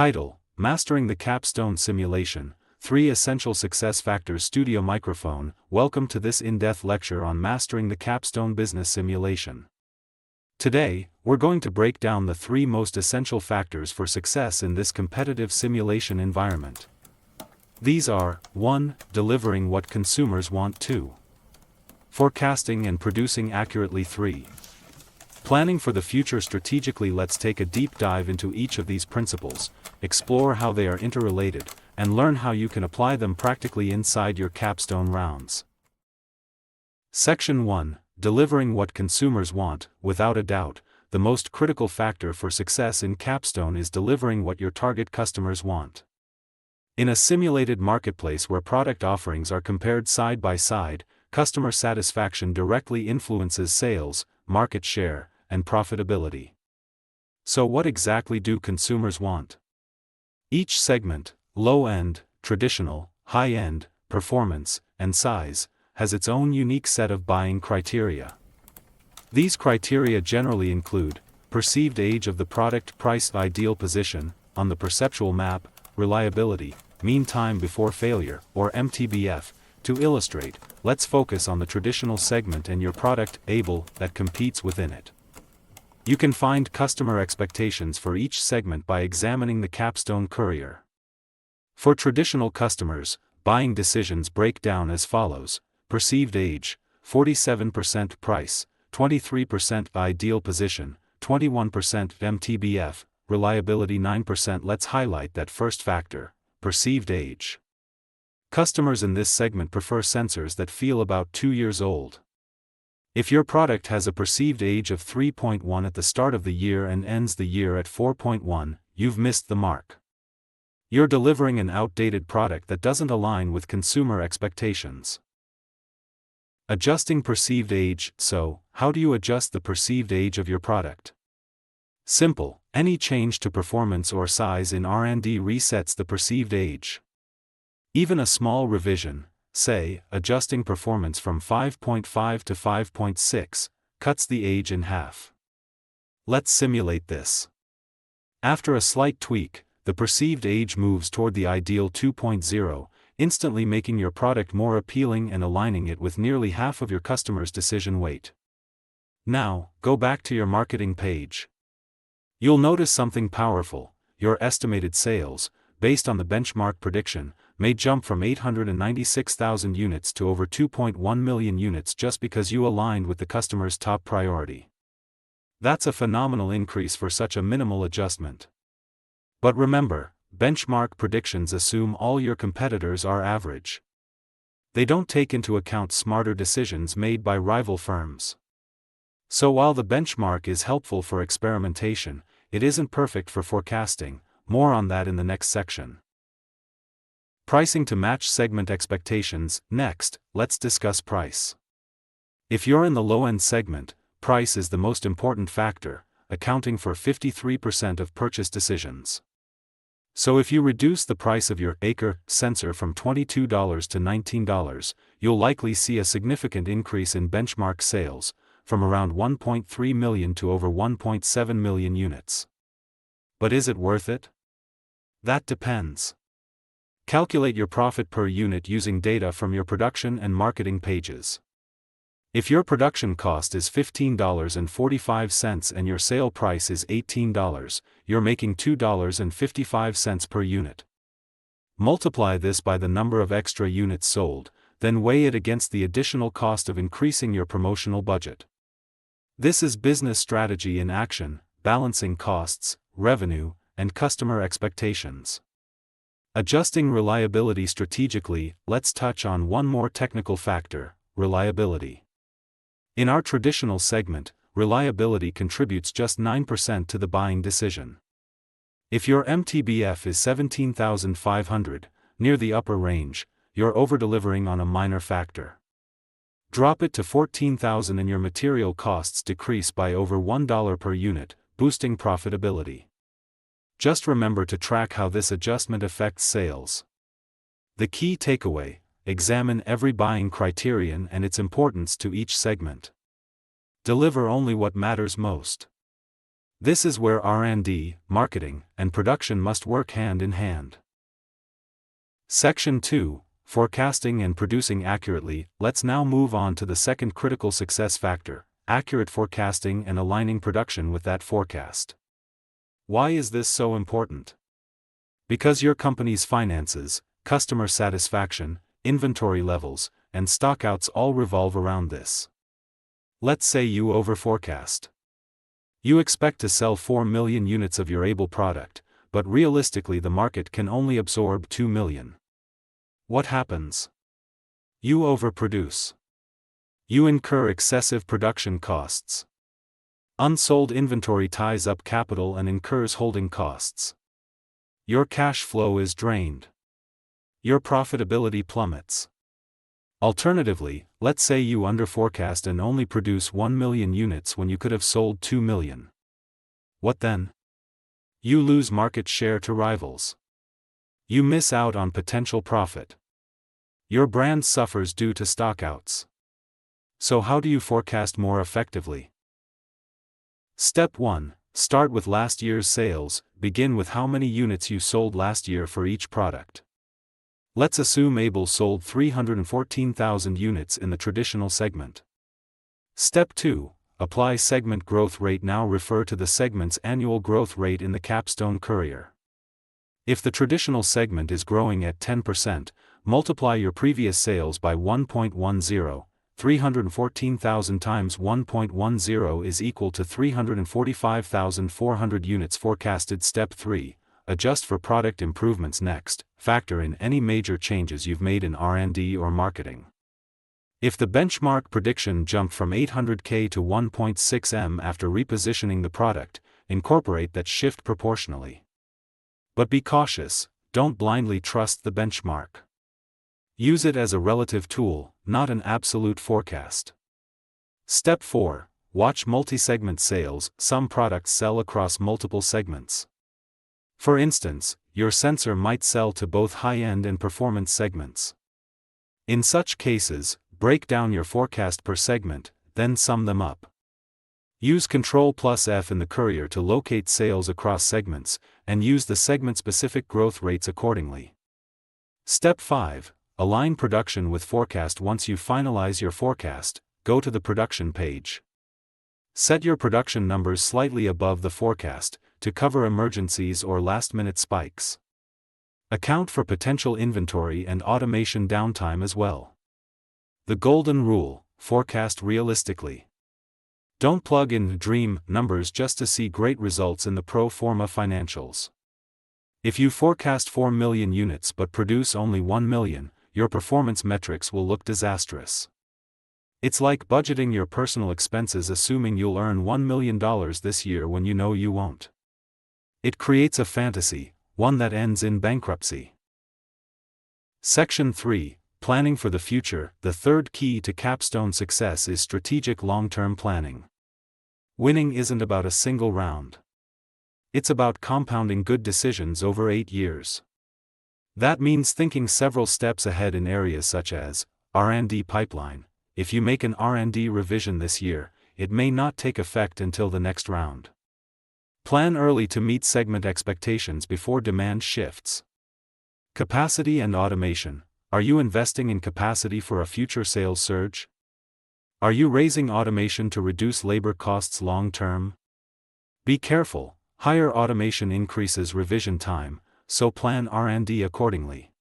Title: Mastering the Capstone Simulation, 3 Essential Success Factors. Studio microphone. Welcome to this in-depth lecture on mastering the Capstone business simulation. Today, we're going to break down the 3 most essential factors for success in this competitive simulation environment. These are: 1. Delivering what consumers want. 2. Forecasting and producing accurately. 3. Planning for the future strategically. Let's take a deep dive into each of these principles, explore how they are interrelated, and learn how you can apply them practically inside your Capstone rounds. Section 1. Delivering what consumers want. Without a doubt, the most critical factor for success in Capstone is delivering what your target customers want. In a simulated marketplace where product offerings are compared side by side, customer satisfaction directly influences sales, market share, and profitability. So what exactly do consumers want? Each segment, low-end, traditional, high-end, performance, and size, has its own unique set of buying criteria. These criteria generally include: perceived age of the product, price, ideal position on the perceptual map, reliability, mean time before failure, or MTBF. To illustrate, let's focus on the traditional segment and your product, able, that competes within it. You can find customer expectations for each segment by examining the Capstone Courier. For traditional customers, buying decisions break down as follows: perceived age, 47%; price, 23%; ideal position, 21%; MTBF, reliability, 9%. Let's highlight that first factor, perceived age. Customers in this segment prefer sensors that feel about 2 years old. If your product has a perceived age of 3.1 at the start of the year and ends the year at 4.1, you've missed the mark. You're delivering an outdated product that doesn't align with consumer expectations. Adjusting perceived age. So, how do you adjust the perceived age of your product? Simple: any change to performance or size in R&D resets the perceived age. Even a small revision, say, adjusting performance from 5.5 to 5.6, cuts the age in half. Let's simulate this. After a slight tweak, the perceived age moves toward the ideal 2.0, instantly making your product more appealing and aligning it with nearly half of your customers' decision weight. Now, go back to your marketing page. You'll notice something powerful: your estimated sales, based on the benchmark prediction, may jump from 896,000 units to over 2.1 million units just because you aligned with the customer's top priority. That's a phenomenal increase for such a minimal adjustment. But remember, benchmark predictions assume all your competitors are average. They don't take into account smarter decisions made by rival firms. So while the benchmark is helpful for experimentation, it isn't perfect for forecasting. More on that in the next section. Pricing to match segment expectations. Next, let's discuss price. If you're in the low-end segment, price is the most important factor, accounting for 53% of purchase decisions. So if you reduce the price of your Acre sensor from $22 to $19, you'll likely see a significant increase in benchmark sales, from around 1.3 million to over 1.7 million units. But is it worth it? That depends. Calculate your profit per unit using data from your production and marketing pages. If your production cost is $15.45 and your sale price is $18, you're making $2.55 per unit. Multiply this by the number of extra units sold, then weigh it against the additional cost of increasing your promotional budget. This is business strategy in action, balancing costs, revenue, and customer expectations. Adjusting reliability strategically. Let's touch on one more technical factor: reliability. In our traditional segment, reliability contributes just 9% to the buying decision. If your MTBF is 17,500, near the upper range, you're over-delivering on a minor factor. Drop it to 14,000 and your material costs decrease by over $1 per unit, boosting profitability. Just remember to track how this adjustment affects sales. The key takeaway: examine every buying criterion and its importance to each segment. Deliver only what matters most. This is where R&D, marketing, and production must work hand in hand. Section 2, Forecasting and Producing Accurately. Let's now move on to the second critical success factor, accurate forecasting and aligning production with that forecast. Why is this so important? Because your company's finances, customer satisfaction, inventory levels, and stockouts all revolve around this. Let's say you overforecast. You expect to sell 4 million units of your able product, but realistically the market can only absorb 2 million. What happens? You overproduce. You incur excessive production costs. Unsold inventory ties up capital and incurs holding costs. Your cash flow is drained. Your profitability plummets. Alternatively, let's say you underforecast and only produce 1 million units when you could have sold 2 million. What then? You lose market share to rivals. You miss out on potential profit. Your brand suffers due to stockouts. So how do you forecast more effectively? Step 1. Start with last year's sales. Begin with how many units you sold last year for each product. Let's assume Able sold 314,000 units in the traditional segment. Step 2. Apply segment growth rate. Now refer to the segment's annual growth rate in the Capstone Courier. If the traditional segment is growing at 10%, multiply your previous sales by 1.10. 314,000 times 1.10 is equal to 345,400 units forecasted. Step 3. Adjust for product improvements. Next, factor in any major changes you've made in R&D or marketing. If the benchmark prediction jumped from 800K to 1.6M after repositioning the product, incorporate that shift proportionally. But be cautious, don't blindly trust the benchmark. Use it as a relative tool, not an absolute forecast. Step 4. Watch multi-segment sales. Some products sell across multiple segments. For instance, your sensor might sell to both high-end and performance segments. In such cases, break down your forecast per segment, then sum them up. Use Ctrl+F in the Courier to locate sales across segments, and use the segment-specific growth rates accordingly. Step 5. Align production with forecast. Once you finalize your forecast, go to the production page. Set your production numbers slightly above the forecast, to cover emergencies or last-minute spikes. Account for potential inventory and automation downtime as well. The golden rule: forecast realistically. Don't plug in dream numbers just to see great results in the pro forma financials. If you forecast 4 million units but produce only 1 million, your performance metrics will look disastrous. It's like budgeting your personal expenses assuming you'll earn $1 million this year when you know you won't. It creates a fantasy, one that ends in bankruptcy. Section 3. Planning for the future. The third key to Capstone success is strategic long-term planning. Winning isn't about a single round. It's about compounding good decisions over 8 years. That means thinking several steps ahead in areas such as R&D pipeline. If you make an R&D revision this year, it may not take effect until the next round. Plan early to meet segment expectations before demand shifts. Capacity and automation. Are you investing in capacity for a future sales surge? Are you raising automation to reduce labor costs long term? Be careful, higher automation increases revision time, so plan R&D accordingly.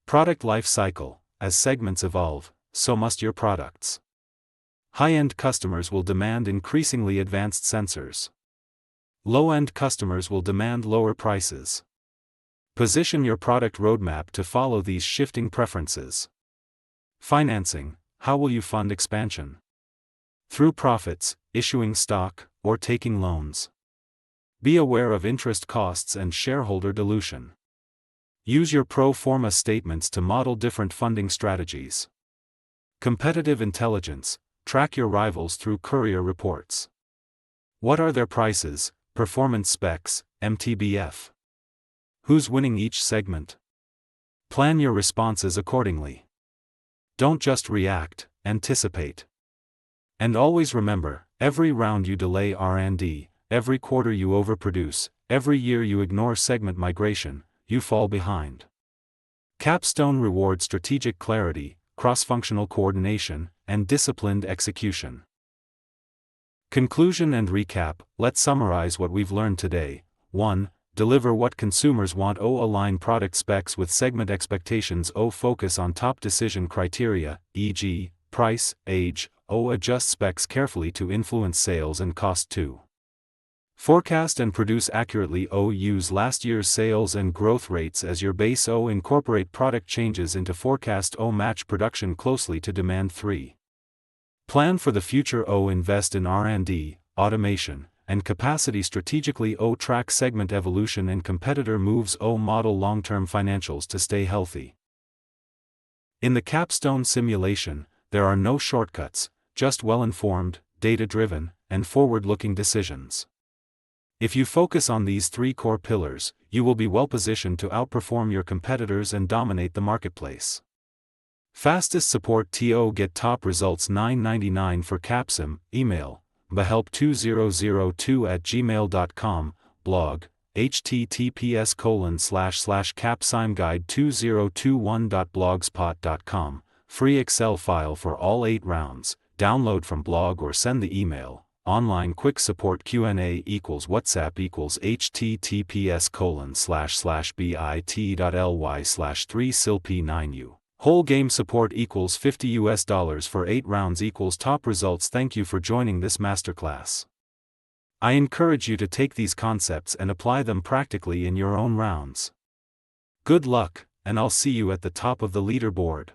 Product life cycle. As segments evolve, so must your products. High-end customers will demand increasingly advanced sensors. Low-end customers will demand lower prices. Position your product roadmap to follow these shifting preferences. Financing. How will you fund expansion? Through profits, issuing stock, or taking loans? Be aware of interest costs and shareholder dilution. Use your pro forma statements to model different funding strategies. Competitive intelligence. Track your rivals through Courier reports. What are their prices, performance specs, MTBF? Who's winning each segment? Plan your responses accordingly. Don't just react, anticipate. And always remember, every round you delay R&D, every quarter you overproduce, every year you ignore segment migration, you fall behind. Capstone rewards strategic clarity, cross-functional coordination, and disciplined execution. Conclusion and recap. Let's summarize what we've learned today. 1. Deliver what consumers want. Align product specs with segment expectations. Focus on top decision criteria, e.g., price, age. Adjust specs carefully to influence sales and cost. 2. Forecast and produce accurately. Use last year's sales and growth rates as your base. Incorporate product changes into forecast. Match production closely to demand. 3. Plan for the future. Invest in R&D, automation, and capacity strategically. Track segment evolution and competitor moves. Model long-term financials to stay healthy. In the Capstone simulation, there are no shortcuts, just well-informed, data-driven, and forward-looking decisions. If you focus on these 3 core pillars, you will be well-positioned to outperform your competitors and dominate the marketplace. Fastest support. Get top results. $9.99 for Capsim. Email behelp2002@gmail.com. Blog https://capsimguide2021.blogspot.com. Free Excel file for all 8 rounds. Download from blog or send the email. Online quick support. Q&A = WhatsApp = https://bit.ly/3silp9u. Whole game support = $50 for 8 rounds = top results. Thank you for joining this masterclass. I encourage you to take these concepts and apply them practically in your own rounds. Good luck, and I'll see you at the top of the leaderboard.